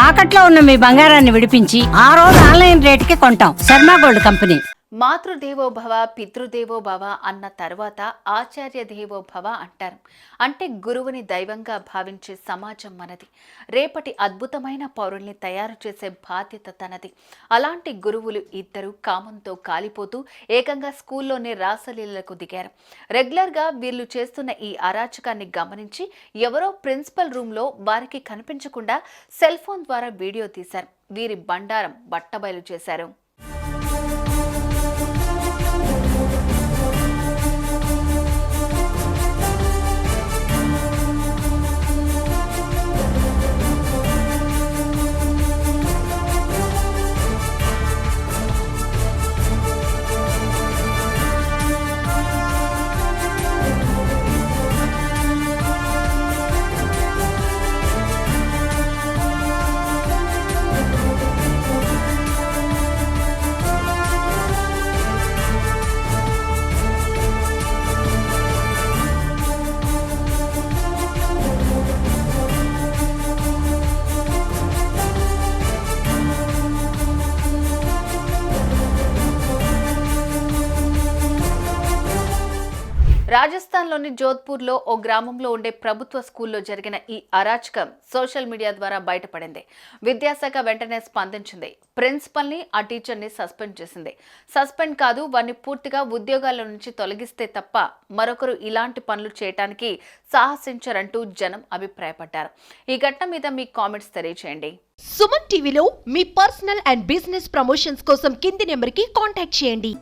తాకట్లో ఉన్న మీ బంగారాన్ని విడిపించి ఆ రోజు ఆన్లైన్ రేటుకి కొంటాం. Sharma gold company. మాతృదేవోభవ పితృదేవోభవ అన్న తర్వాత ఆచార్య దేవోభవ అంటారు. అంటే గురువుని దైవంగా భావించే సమాజం మనది. రేపటి అద్భుతమైన పౌరుల్ని తయారు చేసే బాధ్యత తనది. అలాంటి గురువులు ఇద్దరు కామంతో కాలిపోతూ ఏకంగా స్కూల్లోనే రాసలీలకు దిగారు. రెగ్యులర్గా వీళ్ళు చేస్తున్న ఈ అరాచకాన్ని గమనించి ఎవరో ప్రిన్సిపల్ రూమ్లో వారికి కనిపించకుండా సెల్ ఫోన్ ద్వారా వీడియో తీశారు. వీరి బండారం బట్టబయలు చేశారు. రాజస్థాన్లోని జోధ్పూర్లో ఓ గ్రామంలో ఉండే ప్రభుత్వ స్కూల్లో జరిగిన ఈ అరాచకం సోషల్ మీడియా ద్వారా బయటపడింది. విద్యాశాఖ వెంటనే స్పందించింది. ప్రిన్సిపల్ని, ఆ టీచర్ని సస్పెండ్ చేసింది. సస్పెండ్ కాదు, వారిని పూర్తిగా ఉద్యోగాల నుంచి తొలగిస్తే తప్ప మరొకరు ఇలాంటి పనులు చేయడానికి సాహసించరంటూ జనం అభిప్రాయపడ్డారు. ఈ ఘటన మీద మీ కామెంట్స్ తెలియజేయండి. సుమన్ టీవీలో మీ పర్సనల్ అండ్ బిజినెస్ ప్రమోషన్స్ కోసం కింది నెంబర్కి కాంటాక్ట్ చేయండి.